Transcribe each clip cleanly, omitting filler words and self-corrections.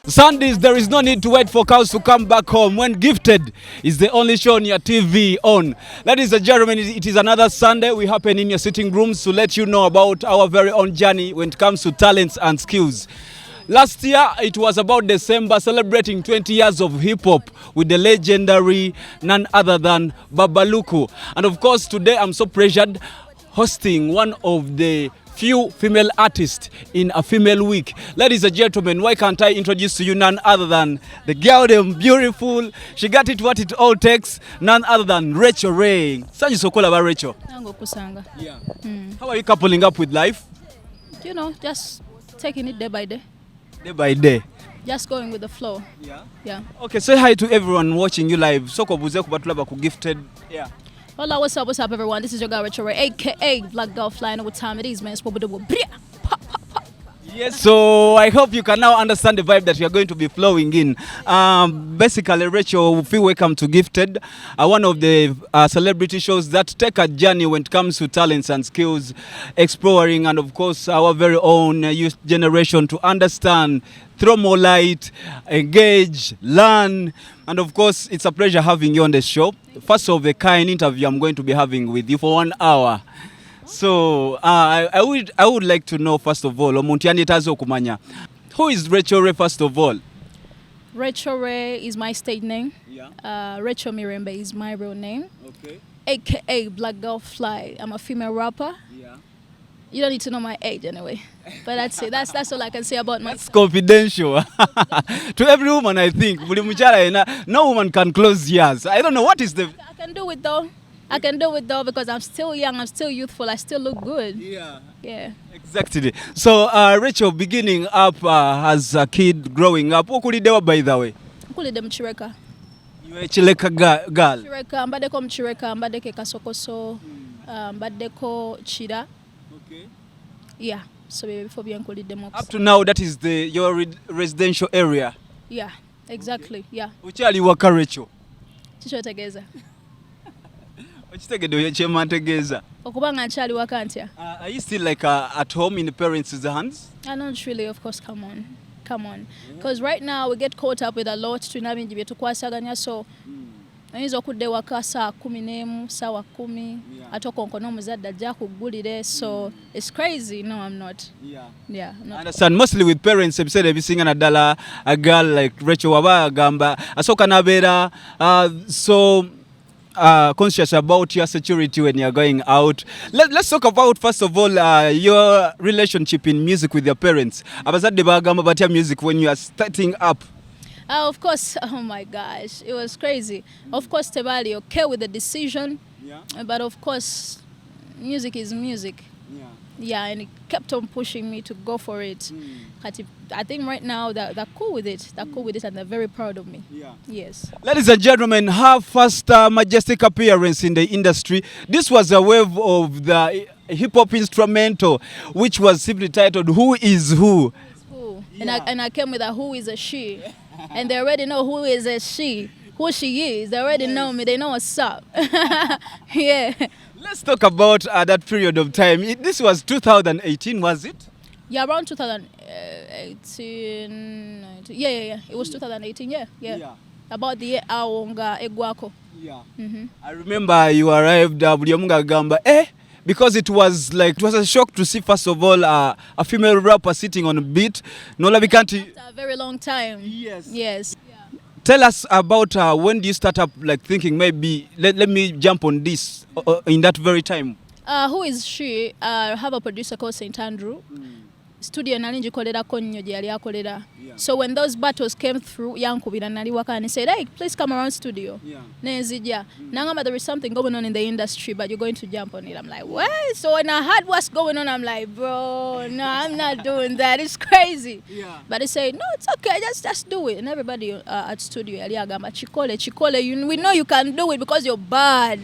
Sundays, there is no need to wait for cows to come back home when Gifted is the only show on your TV on. Ladies and gentlemen, it is another Sunday. We happen in your sitting rooms to let you know about our very own journey when it comes to talents and skills. Last year, it was about December, celebrating 20 years of hip-hop with the legendary none other than Babaluku. And of course, today I'm so pressured hosting one of the few female artists in a female week. Ladies and gentlemen, why can't I introduce to you none other than the girl, them beautiful. She got it what it all takes. None other than Recho Ray. Sanji sokola ba Recho. Kusanga. Yeah. How are you coupling up with life? You know, just taking it day by day. Day by day. Just going with the flow. Yeah. Yeah. Okay, say hi to everyone watching you live. Soko buze kubatula ku Gifted. Yeah. Hola, what's up, everyone? This is your girl, Recho Ray, a.k.a. Black Girl Flying. What time it is, man? It's what we do. Yes, so I hope you can now understand the vibe that we are going to be flowing in. Basically, Rachel, feel welcome to Gifted, one of the celebrity shows that take a journey when it comes to talents and skills, exploring, and of course, our very own youth generation to understand, throw more light, engage, learn, and of course, it's a pleasure having you on the show. First of the kind interview I'm going to be having with you for 1 hour. So I would like to know first of all, kumanya, who is Recho Ray first of all? Recho Ray is my stage name. Yeah. Recho Mirembe is my real name. Okay. A.k.a. Black Girl Fly. I'm a female rapper. Yeah. You don't need to know my age anyway. But that's it. That's all I can say about myself. It's confidential. To every woman, I think. No woman can close ears. I don't know what is the... I can do it though. I can do it though because I'm still young, I'm still youthful, I still look good. Yeah. Yeah. Exactly. So, Rachel, beginning up as a kid, growing up, what could you do by the way? I call them Chireka. You are a Chileka girl. Chireka, mbadeko Mchireka, mbadeke Kasokoso, mbadeko Chida. Okay. Yeah. So before being called them up to now, that is your residential area. Yeah. Exactly. Yeah. Uchali waka Rachel. Chicho tegeza. Okubanga nchali waka ntya. Are you still like at home in the parents' hands? Not really, of course. Come on. Because right now we get caught up with a lot. Tunabinji betukwasaganya so. Nyizo kudde waka saa 10 saa 10 atoko nkono muzadde ajja kugulire so it's crazy. No, I'm not. Yeah. I understand. Mostly with parents have said everything and a girl like Recho waba gamba asoka nabera so conscious about your security when you're going out. Let's talk about first of all your relationship in music with your parents. Abazadde bagamba about your music when you are starting up. Of course, oh my gosh, it was crazy. Of course, Tebali okay with the decision, but of course, music is music. Yeah, and it kept on pushing me to go for it. I think right now they're cool with it. They're cool with it and they're very proud of me. Yeah. Yes. Ladies and gentlemen, her first majestic appearance in the industry. This was a wave of the hip-hop instrumental, which was simply titled Who Is Who? Yeah. And I came with a who is a she. And they already know who is a she, who she is. They already know me. They know what's up. Yeah. Let's talk about that period of time. This was 2018, was it? Yeah, around 2018. Yeah. It was 2018, yeah. About the year Awonga Egwako. Yeah. I remember you arrived Gamba. Because it was a shock to see first of all a female rapper sitting on a beat. After a very long time. Yes. Yeah. Tell us about when do you start up thinking maybe let me jump on this in that very time. Who is she? I have a producer called St. Andrew. Studio nalinji kolera konyo je yali akolera. So when those battles came through, yankubira nali waka and said, "Hey, please come around studio." Nezija. Nangama there is something going on in the industry, but you're going to jump on it. I'm like, "What?" So when I heard what's going on, I'm like, "Bro, no, I'm not doing that. It's crazy." But they say, "No, it's okay. Just do it." And everybody at studio yali agamba, "Chikole, we know you can do it because you're bad."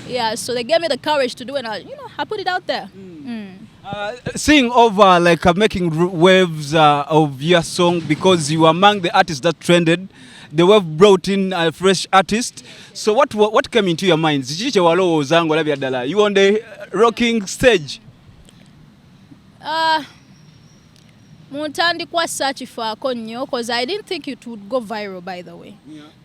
Yeah, so they gave me the courage to do it. And I put it out there. Seeing over making waves of your song because you were among the artists that trended. The wave brought in a fresh artist. So what came into your minds? You on the rocking stage. Muntandikwa sakifaako nnyo because I didn't think it would go viral, by the way.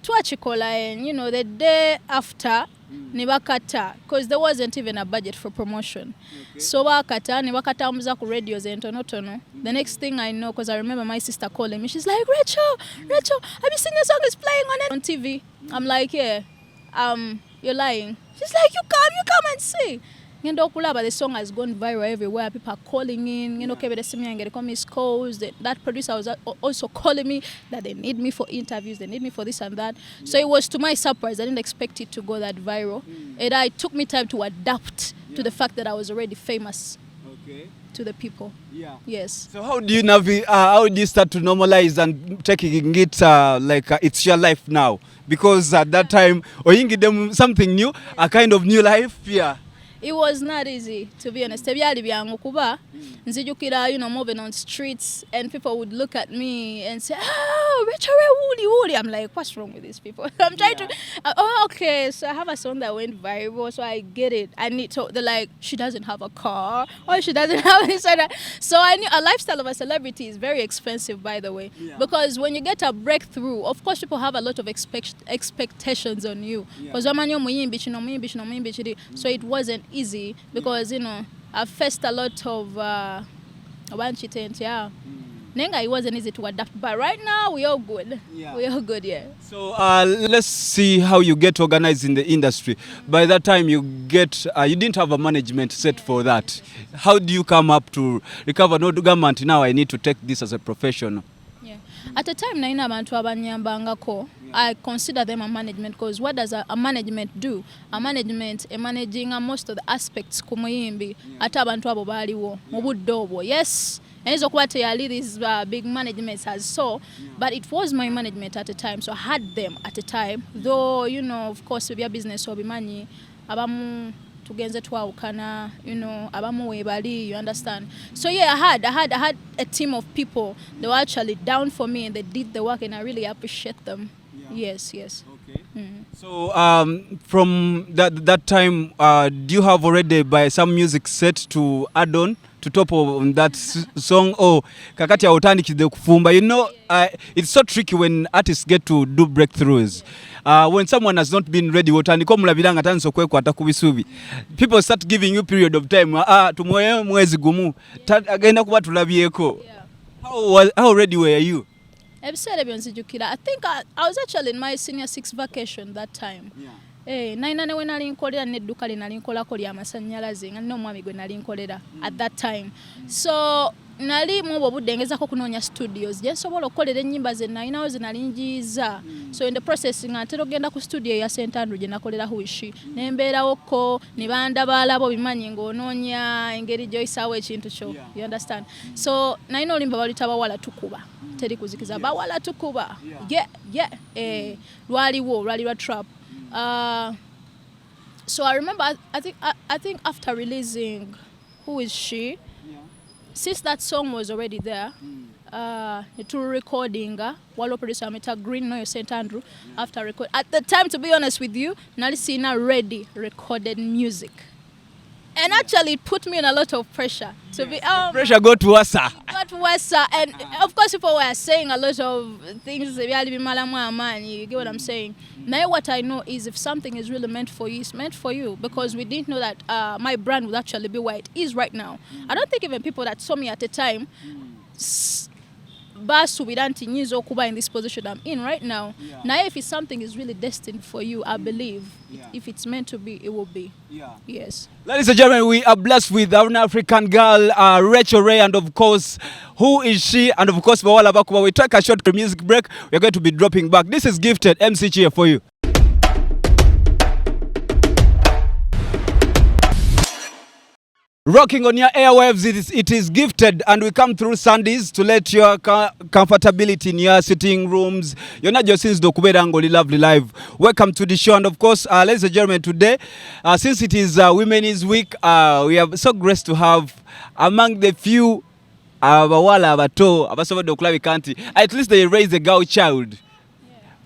Twakikola and the day after ne bakata because there wasn't even a budget for promotion. So bakata ne bakatambuza ku radios entonotono. The next thing I know, because I remember my sister calling me, she's like, Recho, have you seen your song is playing on TV? I'm like, yeah. You're lying. She's like, you come and see. The song has gone viral everywhere. People are calling in, miss calls. That producer was also calling me that they need me for interviews, they need me for this and that. So it was to my surprise. I didn't expect it to go that viral. It took me time to adapt to the fact that I was already famous to the people. Yeah. Yes. So how do you how do you start to normalize and taking it like it's your life now? Because at that time, or you give them something new, a kind of new life. Yeah. It was not easy, to be honest. Tebyali byangu kuba nzijukira, moving on streets and people would look at me and say, "Oh, Recho, woody." I'm like, what's wrong with these people? I'm trying to. Okay. So I have a song that went viral, so I get it. I need to. They're like, she doesn't have a car, or she doesn't have this or that. So I knew a lifestyle of a celebrity is very expensive, by the way, because when you get a breakthrough, of course, people have a lot of expectations on you. Because so it wasn't easy because I faced a lot of it wasn't easy to adapt, but right now we all good. We all good. So let's see how you get organized in the industry. By that time you didn't have a management set for that. How do you come up to recover? No government, now I need to take this as a professional. At the time naina abantu abanyambangako, I consider them a management because what does a management do? A management managing most of the aspects kumuyimbi ate abantu abo baliwo mu budde obwo. Yes, enzo kuba teyali these big managements as so, but it was my management at the time, so I had them at the time, though of course ebya business obimanyi abamu tugenze twawukana, abamu webali, you understand. So yeah, I had a team of people. They were actually down for me and they did the work and I really appreciate them. Yes. Okay. So from that time, do you have already by some music set to add on to top of that song? Oh, kakati ya utandikide kufumba. It's so tricky when artists get to do breakthroughs. When someone has not been ready, people start giving you period of time. How ready were you? I think I was actually in my senior 6 vacation that time. Naina we nali nkolera nedduka li nali nkolako lya masannyalaze nga nno omwami gwe nali nkolera at that time. So nali mu budde ngezako kunoonya studios gye nsobola okukolera ennyimba ze nalinawo ze nali njiiza. So in the process nga ntera ogenda ku studio ya St. Andrew gye nakolera huishi ne mbeerawoko ne bandabaalabo bimanyi ng'onoonya engeri gy'oyisaawo ekintu kyo. You understand? So nalina olimba balita bawala tukuba teri kuzikiza bawala tukuba. Lwali lwa trap. So I remember I think after releasing Who Is She, since that song was already there, to recording walo producer ameta Green no St. Andrew after record at the time, to be honest with you, nali sina ready recorded music. And actually it put me in a lot of pressure to be pressure got worse. And of course people were saying a lot of things. You get what I'm saying? Now what I know is if something is really meant for you, it's meant for you, because we didn't know that my brand would actually be where it is right now. I don't think even people that saw me at the time basubiranti nyizo kuba in this position I'm in right now. Now if it's something is really destined for you, I believe if it's meant to be, it will be. Yes. Ladies and gentlemen, we are blessed with our African girl, Recho Ray, and of course, Who Is She? And of course, Bawala Bakuba. We take a short music break. We're going to be dropping back. This is Gifted, MC here for you. Rocking on your airwaves, it is Gifted, and we come through Sundays to let your comfortability in your sitting rooms. You're not just since Dokuberangoli Lovely Live. Welcome to the show, and of course, ladies and gentlemen, today, since it is Women's Week, we are so graced to have among the few abawala abato abasobola okulaba kanti at least they raise a girl child.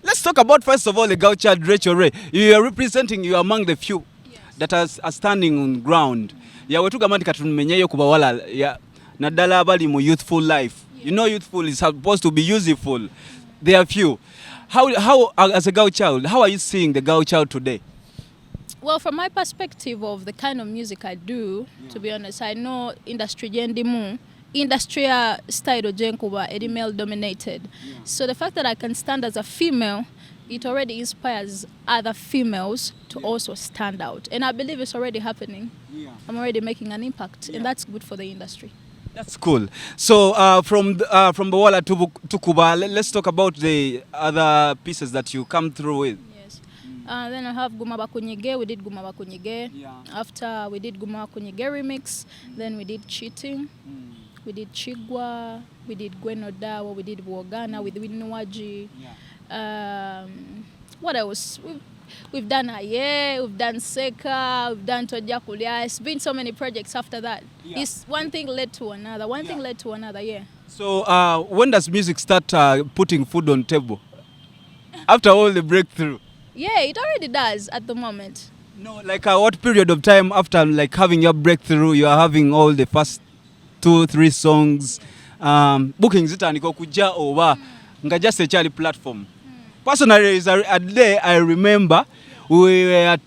Let's talk about first of all the girl child, Recho Ray. You are representing, you are among the few that are standing on ground. Ya wetu gamandi katumenyeyo kubawala ya nadala abali mu youthful life. You know, youthful is supposed to be useful. They are few. How as a girl child, how are you seeing the girl child today? Well, from my perspective of the kind of music I do, to be honest, I know industry gendimu, industry style jenkuba, eri male dominated. So the fact that I can stand as a female, it already inspires other females to also stand out. And I believe it's already happening. I'm already making an impact, and that's good for the industry. That's cool. So from Bawala to Kuba, let's talk about the other pieces that you come through with. Yes. Then I have Guma Bakunyige. We did Guma Bakunyige. After we did Guma Bakunyige remix, then we did Cheating. We did Chigwa. We did Gwenodawa. We did Bwogana with Winuwaji. What else? We've done Aye, we've done Seka, we've done Toja Kulia. It's been so many projects after that. It's one thing led to another, thing led to another, So when does music start putting food on table? After all the breakthrough? Yeah, it already does at the moment. No, like what period of time after like having your breakthrough, you are having all the first 2-3 songs, bookings zitaniko kuja oba nga just a Charlie platform? Personally, a day I remember we were at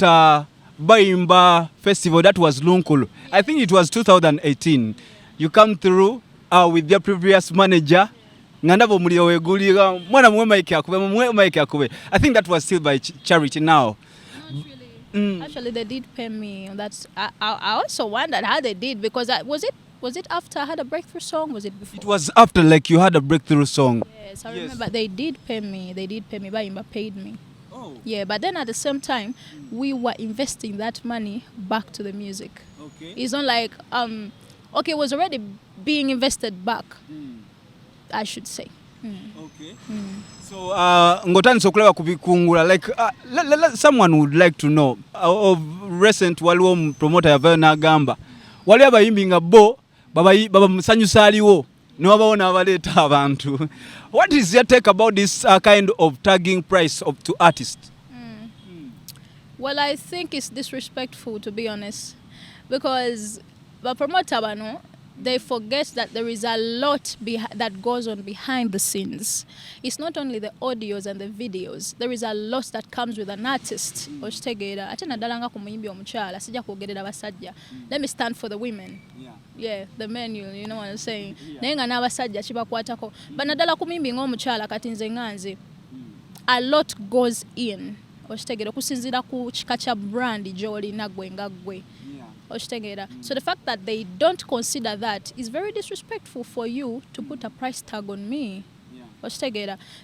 Baimba Festival, that was Lunkulu. I think it was 2018. You come through with your previous manager. I think that was still by charity now. Not really. Actually, they did pay me. That's I also wondered how they did, because was it after I had a breakthrough song? Was it before? It was after, like, you had a breakthrough song. Yes, I remember they did pay me. Baimba paid me. Oh. Yeah, but then at the same time, we were investing that money back to the music. Okay. It's not like it was already being invested back. I should say. Okay. So ngotani sokulaba kubikungula, like someone would like to know of recent waliwo promoter yavayo n'agamba wali abayimbi nga bo baba musanyusa aliwo niwabaona abaleeta abantu. What is your take about this kind of tagging price to artists? Well, I think it's disrespectful, to be honest, because the promoter bano, they forget that there is a lot that goes on behind the scenes. It's not only the audios and the videos. There is a lot that comes with an artist. Let me stand for the women. Yeah, the men, you know what I'm saying. A lot goes in. Okusinzira ku kika kya brand gy'olina gwe nga gwe. So the fact that they don't consider that is very disrespectful for you to put a price tag on me.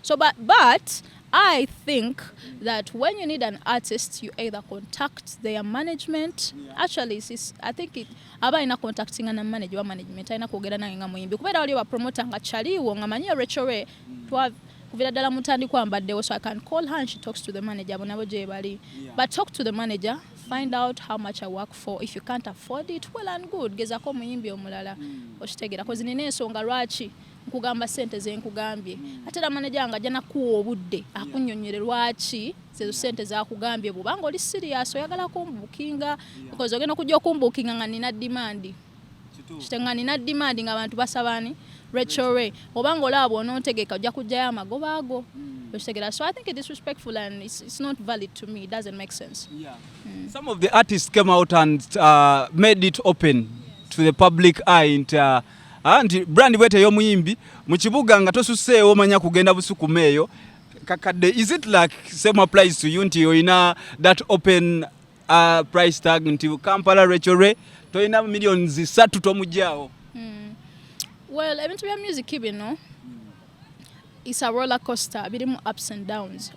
So but I think that when you need an artist, you either contact their management. Actually, I think aba ina contacting na manager wa management ina kugera nange nga muyimbi kubera wali wa promoter nga chaliwo nga manyi Recho kuvira dala mutandi kwambaddewo, so I can call her and she talks to the manager bonabo je bali. But talk to the manager, find out how much I work for. If you can't afford it, well and good, gezako muyimbi omulala. Oshitegera kozi nine ensonga lwaki nkugamba sente ze nkugambye ate la manager nga jana kuwa obudde akunnyonnyere lwaki zezo sente za kugambye bubanga oli serious oyagala kumbukinga, because ogenda kujja kumbukinga nga nina demand kitenga nina demand nga abantu basabani Recho obanga olabo onontegeka ojja kujjayo amagoba ago. So I think it is disrespectful and it's not valid to me. It doesn't make sense. Some of the artists came out and made it open to the public eye nti brand bwete yo muyimbi mu kibuga nga tosuseewo manya kugenda busukume eyo kakadde. Is it like same applies to you nti oyina that open price tag nti Kampala Recho toyina millions 3 tomujjaawo? Well, to be a music even, no? It's a roller coaster, a bit more ups and downs.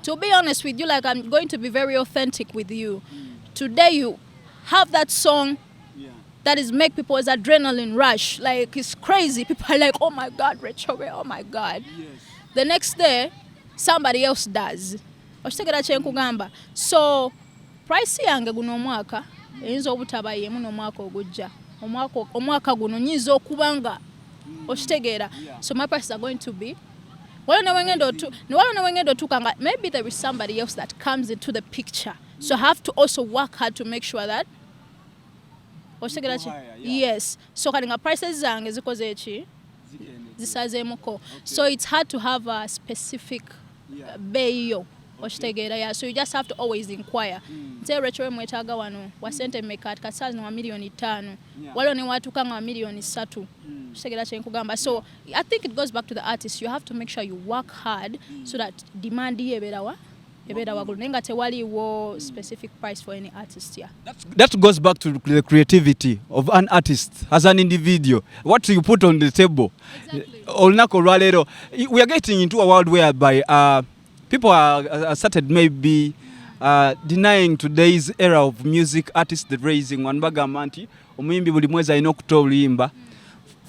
To be honest with you, like I'm going to be very authentic with you. Today you have that song that is make people's adrenaline rush. Like it's crazy. People are like, oh my God, Recho, oh my God. The next day, somebody else does. So, price yange guno mwaka, eyinza obutaba yemu n'omwaka ogujja. Omwaka guno nyizo okubanga okitegeera. So my prices are going to be maybe there is somebody else that comes into the picture. So I have to also work hard to make sure that yes. So kali nga prices zange zikoze eki zisazeemuko. So it's hard to have a specific beeyo okitegeera. Yeah, so you just have to always inquire. Nze Recho mwetaaga wano wa sente mmeka kasazi wa milioni 5 waliwo ne watuuka nga milioni 3 okitegeera kye nkugamba. So I think it goes back to the artist. You have to make sure you work hard so that demand ye ebeera wagulu naye nga tewaliwo specific price for any artist. Yeah, that goes back to the creativity of an artist as an individual. What you put on the table. Exactly. We are getting into a world whereby people are started maybe denying today's era of music artists the raising one bagamanti omuyimbi buli mwezi alina okutoa oluyimba.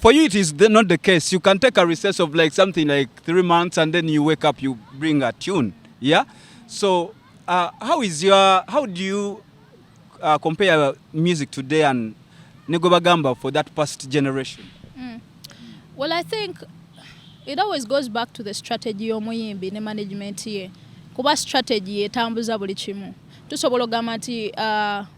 For you it is not the case. You can take a recess of like something like 3 months and then you wake up, you bring a tune. Yeah. So how do you compare music today and negobagamba for that past generation? Well, I think it always goes back to the strategy y'omuyimbi ne management ye. Kuba strategy etambuza buli kimu. Tusobola ogamba nti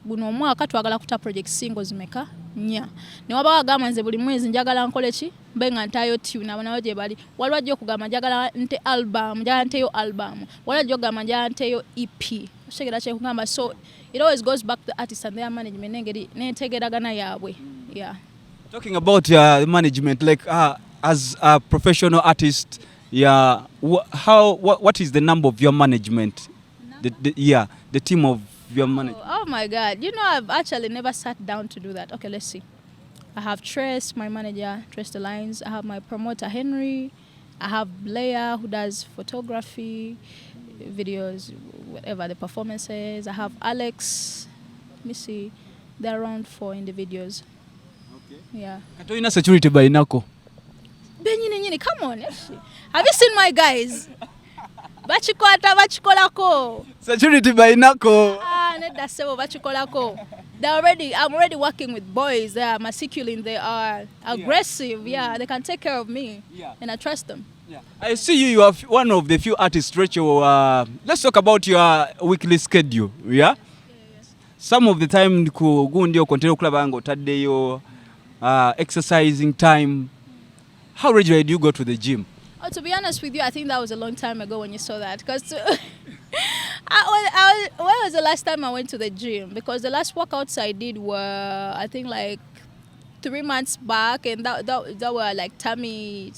guno omwaka twagala kuta project singles meka nya. Ne waba wagamba nze buli mwezi njagala nkole ki mbe nga ntayo tune abanawo gye bali. Waliwo ajja okugamba njagala nte album, njagala nteyo album. Waliwo ajja okugamba njagala nteyo EP. Oshegera kye kugamba. So it always goes back to the artist and their management n'engeri n'entegeragana yaabwe. Yeah. Talking about management, like as a professional artist, yeah, what is the number of your management? The team of your management. Oh my God! You know, I've actually never sat down to do that. Okay, let's see. I have Trace, my manager, Trace the Lines. I have my promoter Henry. I have Blair, who does photography, videos, whatever the performances. I have Alex. Let me see. There are around 4 individuals. Okay. Yeah. Katoina security by Nako. Benyini, come on. Have you seen my guys? Bachikolako. Security by Nako. Nedda sebo bachikolako. I'm already working with boys. They are masculine. They are aggressive. Yeah, they can take care of me. Yeah. And I trust them. Yeah. I see you are one of the few artists, Recho. Let's talk about your weekly schedule. Yeah? Some of the time ndio kontero kula bango taddeyo exercising time. How regularly do you go to the gym? Oh, to be honest with you, I think that was a long time ago when you saw that. Because when was the last time I went to the gym? Because the last workouts I did were, I think, like 3 months back, and that were like tummy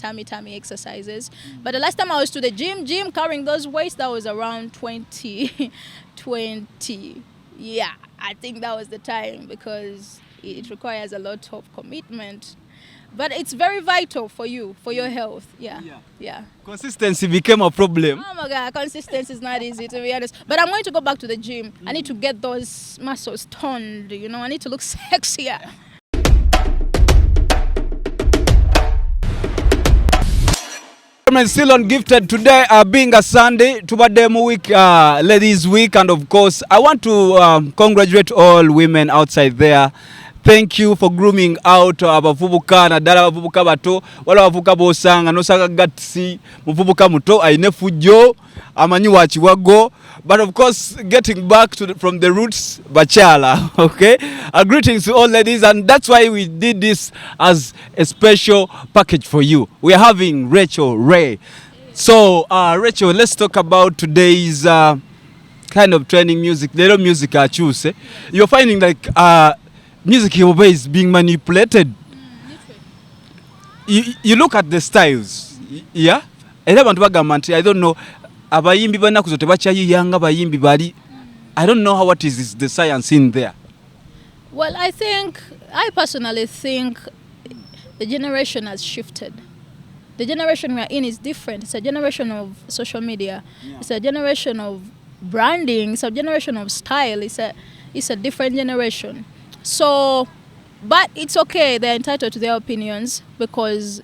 exercises. But the last time I was to the gym carrying those weights, that was around 2020. Yeah, I think that was the time because it requires a lot of commitment. But it's very vital for you, for your health. Yeah. Consistency became a problem. Oh my God, consistency is not easy, to be honest. But I'm going to go back to the gym. I need to get those muscles toned, you know. I need to look sexier. Still on Gifted today, being a Sunday, Tubademu week, ladies week, and of course, I want to congratulate all women outside there. Thank you for grooming out abavubuka na dala abavubuka bato wala abavubuka bosanga nosanga gatsi muvubuka muto aine fujo amanyi wachiwago. But of course, getting back to from the roots, bachala. Okay, greetings to all ladies, and that's why we did this as a special package for you. We are having Recho Ray. So Recho, let's talk about today's kind of trending music. Little music I choose. You're finding like music is being manipulated. You look at the styles, yeah. I don't know. Abayimbi banaku tebachayiyanga bayimbi bali. I don't know what is the science in there. Well, I personally think the generation has shifted. The generation we are in is different. It's a generation of social media. Yeah. It's a generation of branding. It's a generation of style. It's a different generation. So, but it's okay. They're entitled to their opinions because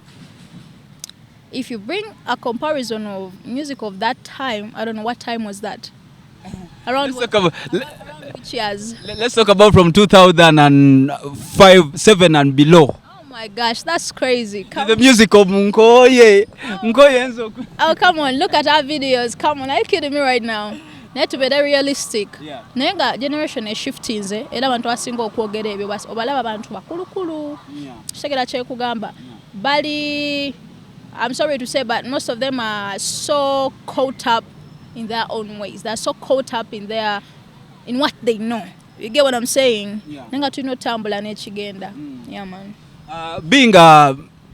if you bring a comparison of music of that time, I don't know what time was that. Around which years? Let's talk about from 2005, 7 and below. Oh my gosh, that's crazy. The music of Nkoye. Oh, come on, look at our videos. Come on, are you kidding me right now? Need to be very realistic. Nenga generation is shifting era abantu asinga okwogera ebyo basi obalaba abantu bakulukulu. Shegera kye kugamba. Bali, I'm sorry to say, but most of them are so caught up in their own ways. They're so caught up in what they know. You get what I'm saying? Yeah. Nenga tuno tambula nechigenda. Yeah, man. Being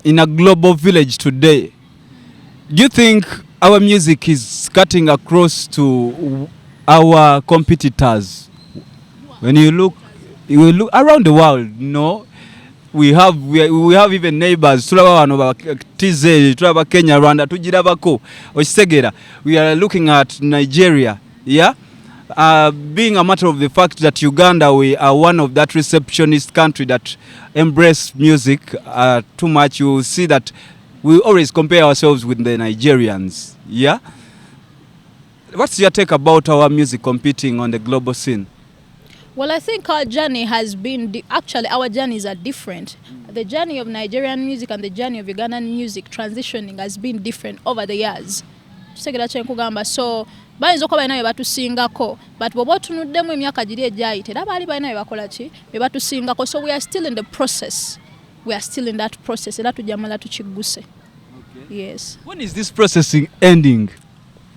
in a global village today, do you think our music is cutting across to our competitors? When you look around the world, no, we have even neighbors. Tulaba wano ba TZ, tulaba Kenya, Rwanda, tujirabako, Osegera. We are looking at Nigeria, yeah. Being a matter of the fact that Uganda, we are one of that receptionist country that embrace music too much. You will see that we always compare ourselves with the Nigerians. Yeah. What's your take about our music competing on the global scene? Well, I think our journey has been actually our journeys are different. The journey of Nigerian music and the journey of Ugandan music transitioning has been different over the years. Tusegera kyenkugamba, so bayinza okuba balina bye batusingako, but bw'oba tunuddemu emyaka giri egyayita era baali balina bye bakola ki bye batusingako, so we are still in the process. We are still in that process era tujamala tukigguse. Yes. When is this processing ending?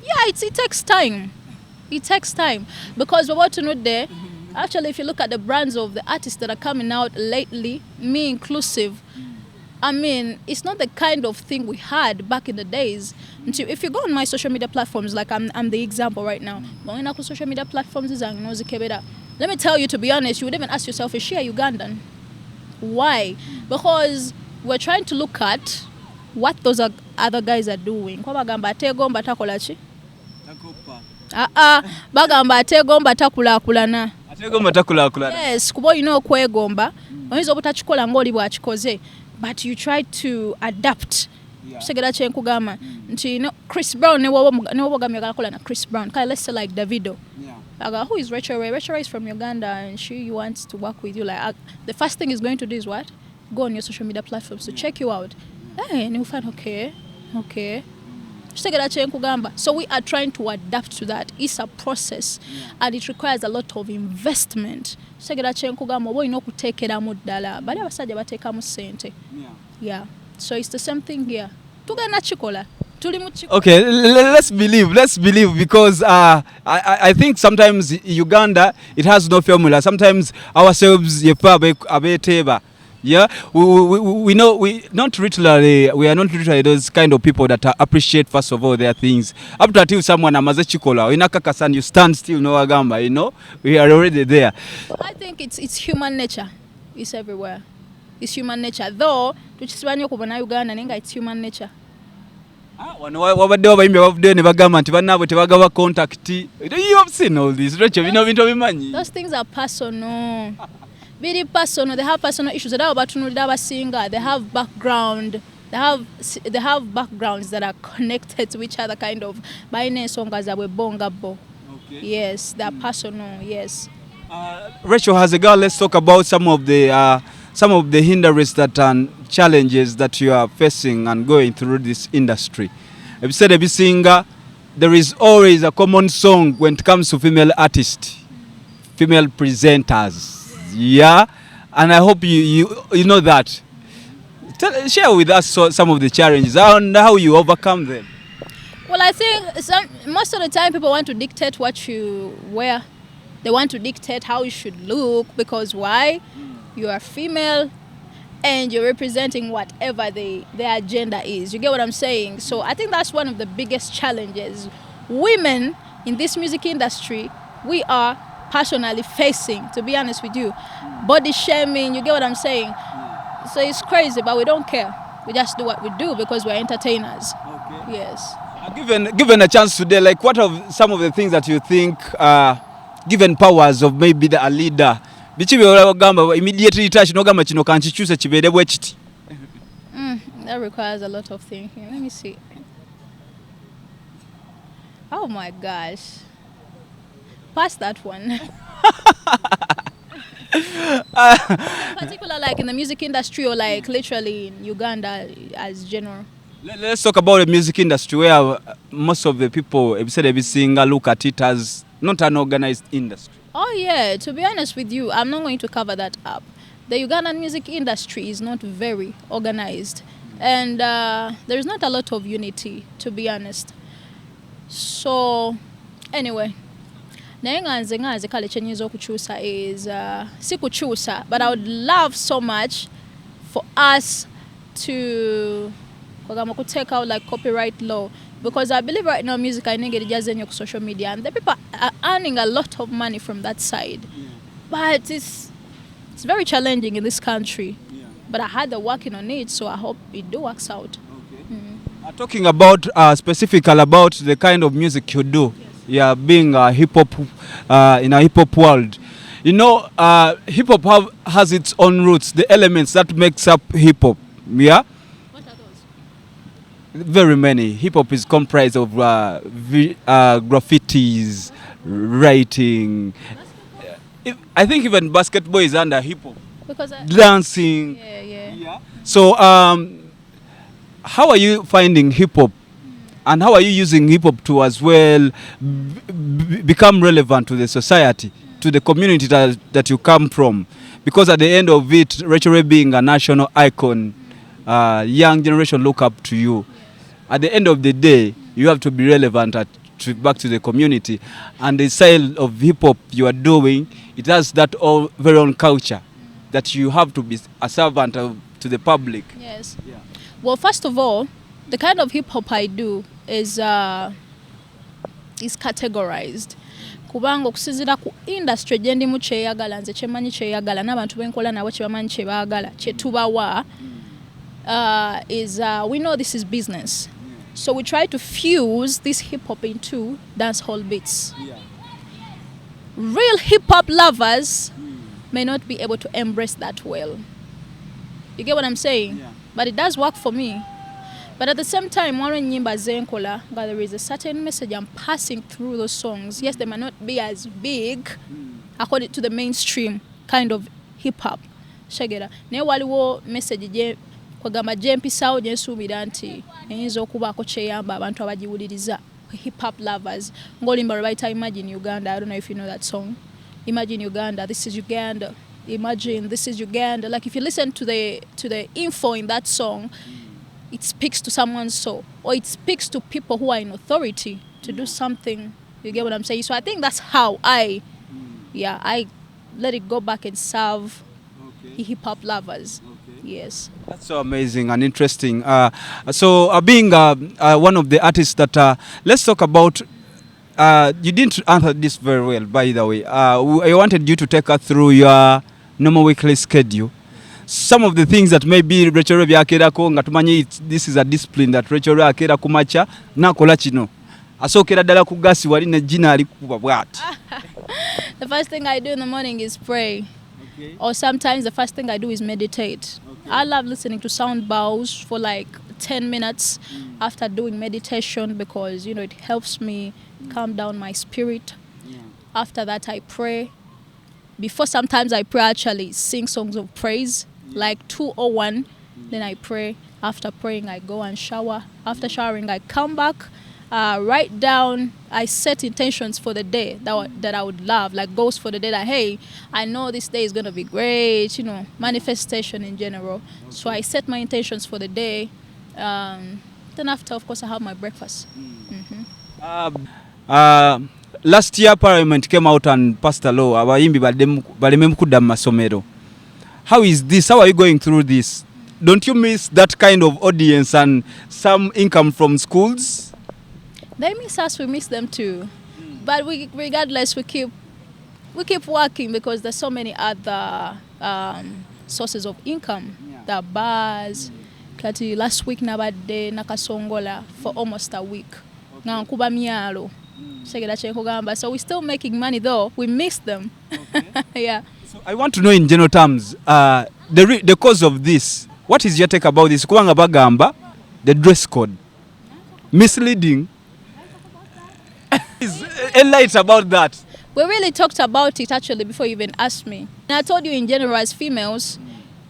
Yeah, it takes time. It takes time because bw'oba tunudde, actually if you look at the brands of the artists that are coming out lately, me inclusive, I mean, it's not the kind of thing we had back in the days. If you go on my social media platforms, like I'm the example right now, going on social media platforms, let me tell you, to be honest, you would even ask yourself, is she a Ugandan? Why? Because we're trying to look at what those other guys are doing. Bagamba ategomba takulakulana. Yes, kuba olina okwegomba oyinza obutakikola ng'oli bwakikoze, but you try to adapt. Tusegera kyenkugamba nti Chris Brown ne woba ogamye agakola na Chris Brown, kale let's say like Davido. Who is Recho? Recho is from Uganda and she wants to work with you. Like the first thing he's going to do is what? Go on your social media platforms to check you out. And you'll find okay. So we are trying to adapt to that. It's a process and it requires a lot of investment. Yeah. So it's the same thing here. Okay, let's believe because I think sometimes Uganda, it has no formula. Sometimes ourselves yeah, we know we are not literally those kind of people that appreciate first of all their things. Up until someone amaze chikola, inakakasan, you stand still, no agamba, you know, we are already there. I think it's human nature. It's everywhere. It's human nature. Though, tukisibanyo kubona Uganda nenga it's human nature. Wabadde abayimbi abavuddeyo ne bagamba nti bannaabwe tebagaba contact. You have seen all this, Recho, bino bintu obimanyi. Those things are personal. Very personal. They have personal issues. They have background. They have backgrounds that are connected to each other, kind of. Okay. Yes, they are personal. Yes. Recho, as a girl, let's talk about some of the hindrances and challenges that you are facing and going through this industry. If you said every singer, there is always a common song when it comes to female artists, female presenters. Yeah, and I hope you know that. Share with us some of the challenges and how you overcome them. Well, I think most of the time people want to dictate what you wear. They want to dictate how you should look because why? You are female and you're representing whatever their agenda is. You get what I'm saying? So I think that's one of the biggest challenges. Women in this music industry, we are personally facing, to be honest with you. Body shaming, you get what I'm saying? So it's crazy, but we don't care. We just do what we do because we're entertainers. Okay. Yes. Given a chance today, like what are some of the things that you think given powers of maybe a leader, immediately touch no gamba kino kanchikyuse kibeere bwe kiti? That requires a lot of thinking. Let me see. Oh my gosh. Pass that one. In particular, like in the music industry or like literally in Uganda as general. Let's talk about the music industry where most of the people, if said every singer, look at it as not an organized industry. Oh yeah, to be honest with you, I'm not going to cover that up. The Ugandan music industry is not very organized. And there's not a lot of unity, to be honest. So anyway, naye nga nze kale kyenyinza okukyusa is si kukyusa, but I would love so much for us to take out like copyright law, because I believe right now music I think it just on social media and the people are earning a lot of money from that side. Yeah. But it's very challenging in this country. Yeah. But I had the working on it, so I hope it do works out. Okay. Talking about specifically about the kind of music you do. Yes. Yeah, being a hip hop in a hip hop world. You know, hip hop has its own roots, the elements that makes up hip hop. Yeah. What are those? Very many. Hip hop is comprised of graffitis, writing. I think even basketball is under hip hop. Because dancing. Yeah. So, how are you finding hip hop? And how are you using hip hop to as well become relevant to the society, to the community that you come from? Because at the end of it, Recho being a national icon, young generation look up to you. At the end of the day, you have to be relevant back to the community. And the style of hip hop you are doing, it has that very own culture that you have to be a servant to the public. Yes. Yeah. Well, first of all, the kind of hip hop I do is categorized. Kubanga okusinzira ku industry gyendimu kyeyagala nze kyemanyi kyeyagala n'abantu benkola nabo kyebamanyi kyebaagala kyetubawa is we know this is business. So we try to fuse this hip hop into dance hall beats. Yeah. Real hip hop lovers may not be able to embrace that well. You get what I'm saying? Yeah. But it does work for me. But at the same time, there is a certain message I'm passing through those songs. Yes, they might not be as big according to the mainstream kind of hip hop. Shagera. Ne waliwo message je kwagamba jempisawo je nsubira nti eyinza okubaako kyeyamba abantu abagiwuliriza hip hop lovers. Ngolimba right, Imagine Uganda. I don't know if you know that song. Imagine Uganda. This is Uganda. Imagine this is Uganda. Like if you listen to the info in that song, it speaks to someone's soul, or it speaks to people who are in authority to do something. You get what I'm saying? So I think that's how I let it go back and serve hip hop lovers. Okay. Yes. That's so amazing and interesting. So being one of the artists that, let's talk about, you didn't answer this very well, by the way. I wanted you to take us through your normal weekly schedule. Some of the things that maybe Recho byakerako nga tumanyi this is a discipline that Recho akera kumacha nakola kino asokera dala ku gasi wali ne jina ali kuba bwati. The first thing I do in the morning is pray. Okay. Or sometimes the first thing I do is meditate. Okay. I love listening to sound bowls for like 10 minutes after doing meditation because it helps me calm down my spirit. Yeah. After that I pray. Before sometimes I pray, actually sing songs of praise. Like 2 or 1, then I pray. After praying, I go and shower. After showering, I come back, write down. I set intentions for the day that I would love, like goals for the day. That hey, I know this day is gonna be great. Manifestation in general. Okay. So I set my intentions for the day. Then after, of course, I have my breakfast. Last year, Parliament came out and passed a law. Abayimbi baleme kudda mu masomero. How is this? How are you going through this? Don't you miss that kind of audience and some income from schools? They miss us, we miss them too. But regardless, we keep working because there's so many other sources of income. Yeah. The bars. Kati last week nabadde nakasongola for almost a week. Nga nkuba myalo. So we're still making money though. We miss them. Okay. Yeah. So I want to know in general terms, the cause of this. What is your take about this? Kubanga bagamba, the dress code. Misleading. Is enlightened about that. We really talked about it actually before you even asked me. And I told you in general as females,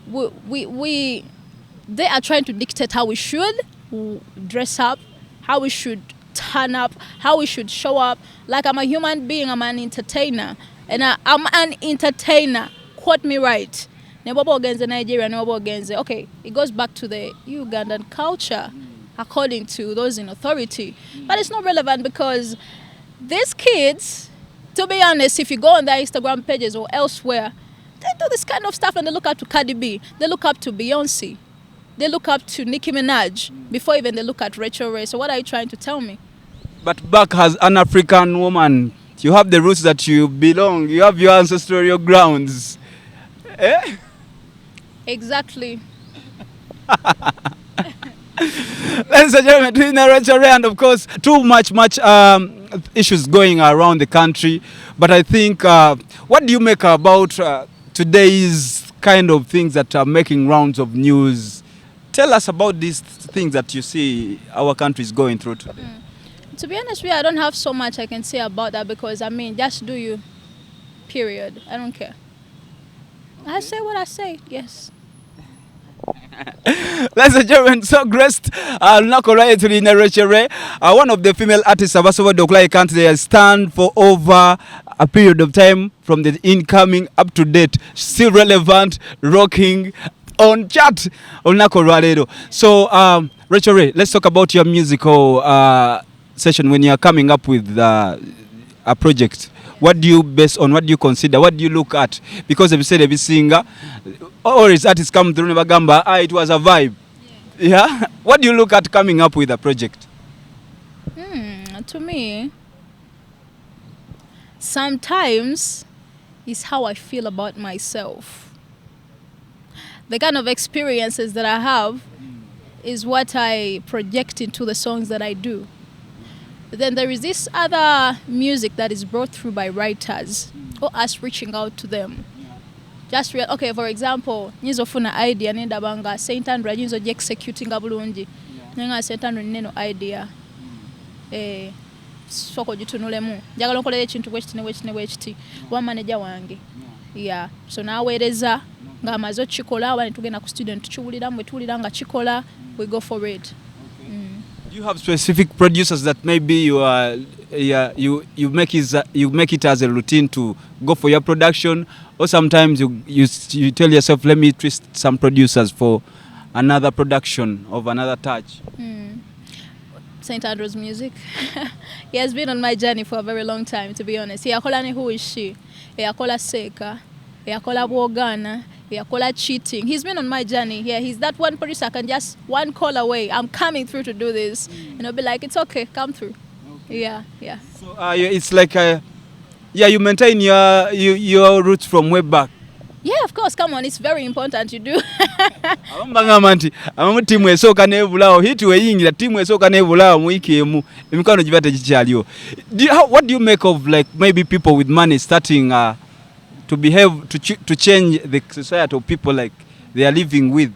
they are trying to dictate how we should dress up, how we should turn up, how we should show up. Like I'm a human being, I'm an entertainer. And I'm an entertainer, quote me right. ne bwoba ogenze Nigeria, ne bwoba ogenze, okay, it goes back to the Ugandan culture according to those in authority. But it's not relevant because these kids, to be honest, if you go on their Instagram pages or elsewhere, they do this kind of stuff and they look up to Cardi B, they look up to Beyonce, they look up to Nicki Minaj before even they look at Recho. So what are you trying to tell me? But back as an African woman, you have the roots that you belong, you have your ancestral grounds. Eh? Exactly. Ladies and gentlemen, doing a Recho, and of course, too much issues going around the country. But I think, what do you make about today's kind of things that are making rounds of news? Tell us about these things that you see our country is going through today. To be honest with you, I don't have so much I can say about that because, I mean, just do you, period. I don't care. Okay. I say what I say, yes. Ladies and gentlemen, so graced Lunakola to Recho, one of the female artists of Asoba Doklai country, stand for over a period of time from the incoming up to date, still relevant, rocking on chat Lunakola. So Recho, let's talk about your musical session when you are coming up with a project. What do you base on? What do you consider? What do you look at? Because if you said every singer or his artists come through Nebagamba, it was a vibe. Yeah. What do you look at coming up with a project? To me, sometimes it's how I feel about myself. The kind of experiences that I have is what I project into the songs that I do. But then there is this other music that is brought through by writers or us reaching out to them. Just okay, for example, nyizo funa idea nenda banga St. Andrew nyizo executing bulungi. Nenga St. Andrew neno idea. Soko jitunulemu. Njagala nkolere ekintu bwekiti wa manager wange. Yeah. So naweereza nga amazo chikola aba netugenda ku student tukiwulira mwe tuwulira nga chikola, we go for it. Do you have specific producers that maybe you make it as a routine to go for your production, or sometimes you tell yourself, let me twist some producers for another production of another touch? St. Andrew's music. He has been on my journey for a very long time, to be honest. Yakolani Who Is She? Yakola Seka. Yakola Bwogana. Yakola Cheating. He's been on my journey. Yeah, he's that one producer I can just one call away. I'm coming through to do this. And I'll be like, it's okay, come through. Okay. Yeah. So it's like, you maintain your roots from way back. Yeah, of course, come on, it's very important you do. Timu esooka nebulaawo hit weyingira timu esooka nebulaawo mu wiki emu emikano gibate gikyaliwo. What do you make of like maybe people with money starting to behave to change the society of people like they are living with?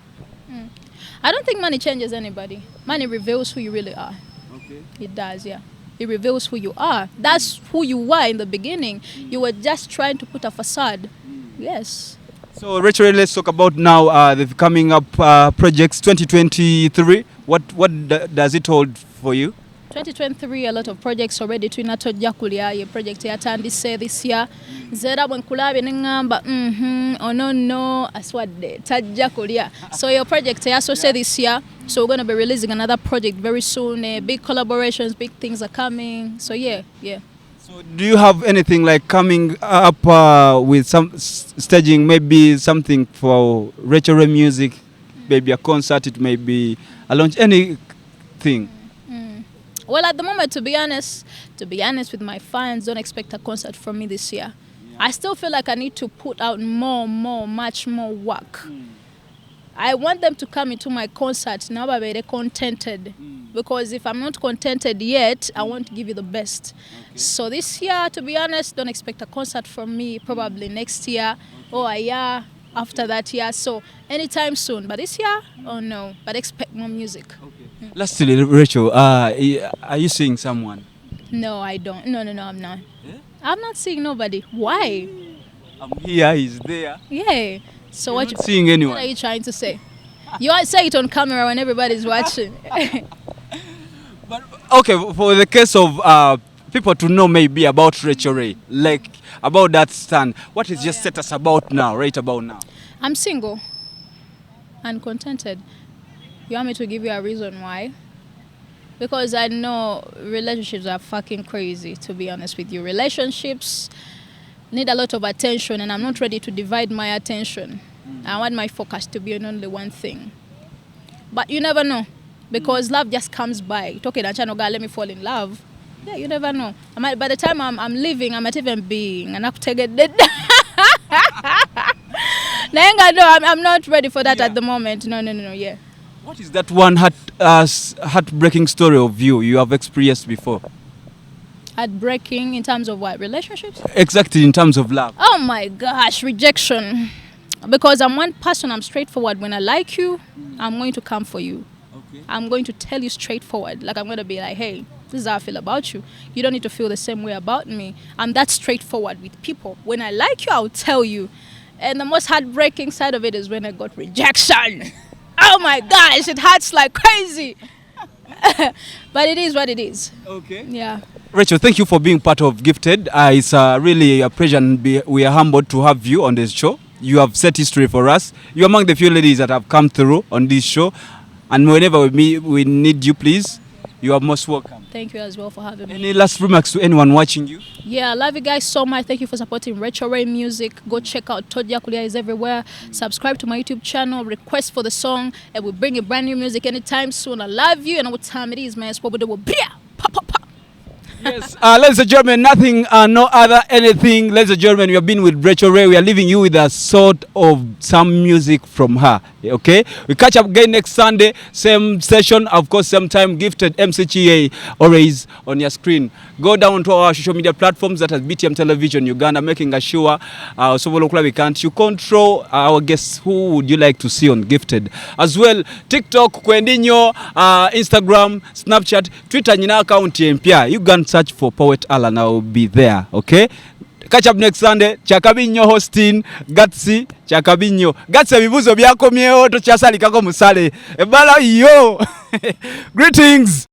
I don't think money changes anybody. Money reveals who you really are. Okay. It does, yeah. It reveals who you are. That's who you were in the beginning. You were just trying to put a facade. Yes. So Recho, let's talk about now the coming up projects 2023. What does it hold for you? 2023, a lot of projects already. Tuinatojja kulya ye project yatandise this year. Zera bwe nkulabye ne ngamba no aswadde tajja kulya. So your project yasose this year. So we're going to be releasing another project very soon. Big collaborations, big things are coming. So yeah. So do you have anything like coming up with some staging, maybe something for Recho music, maybe a concert, it may be a launch, anything? Well, at the moment, to be honest with my fans, don't expect a concert from me this year. Yeah. I still feel like I need to put out much more work. I want them to come into my concert now I'm very contented. Because if I'm not contented yet, I want to give you the best. Okay. So this year, to be honest, don't expect a concert from me, probably next year or a year after that year. So anytime soon. But this year, oh no. But expect more music. Okay. Lastly, Recho, are you seeing someone? No, I don't. No, I'm not. Yeah? I'm not seeing nobody. Why? I'm here, he's there. Yeah. So You're not seeing anyone? What are you trying to say? You want to say it on camera when everybody's watching. But okay, for the case of people to know maybe about Recho, like about that stand. What is your status about now, right about now? I'm single and contented. You want me to give you a reason why? Because I know relationships are fucking crazy, to be honest with you. Relationships need a lot of attention, and I'm not ready to divide my attention. I want my focus to be on only one thing. But you never know, because love just comes by. Talking to Chano, God, let me fall in love. Yeah, you never know. By the time I'm leaving, I might even be and I take it dead. I'm not ready for that at the moment. No, yeah. What is that one heartbreaking story of you have experienced before? Heartbreaking in terms of what? Relationships? Exactly, in terms of love. Oh my gosh, rejection. Because I'm one person, I'm straightforward. When I like you, I'm going to come for you. Okay. I'm going to tell you straightforward. Like, I'm going to be like, hey, this is how I feel about you. You don't need to feel the same way about me. I'm that straightforward with people. When I like you, I'll tell you. And the most heartbreaking side of it is when I got rejection. Oh my gosh, it hurts like crazy. But it is what it is. Okay. Yeah. Recho, thank you for being part of Gifted. It's really a pleasure, and we are humbled to have you on this show. You have set history for us. You're among the few ladies that have come through on this show. And whenever we need you, please, you are most welcome. Thank you as well for having me. Any last remarks to anyone watching you? Yeah, I love you guys so much. Thank you for supporting Recho Ray Music. Go check out Tojja Kulia is everywhere. Subscribe to my YouTube channel. Request for the song. And we'll bring you brand new music anytime soon. I love you. And what time it is, man. It's probably pop, pop, pop. Yes, ladies and gentlemen, nothing, no other anything. Ladies and gentlemen, we have been with Recho Ray. We are leaving you with a sort of some music from her. Okay, we catch up again next Sunday, same session, of course, same time. Gifted MCGA always on your screen. Go down to our social media platforms, that is BTM Television Uganda, making sure we can't you control our guests. Who would you like to see on Gifted as well? TikTok, Kwendinyo, Instagram, Snapchat, Twitter, Nina account mpya. You can search for Poet Alan. I will be there. Okay. Catch up next Sunday. Chakabinyo hosting Gatsi Chakabinyo. Gatsi ebibuzo byakomyewo tokyasali kako musale. Ebala yo. Greetings.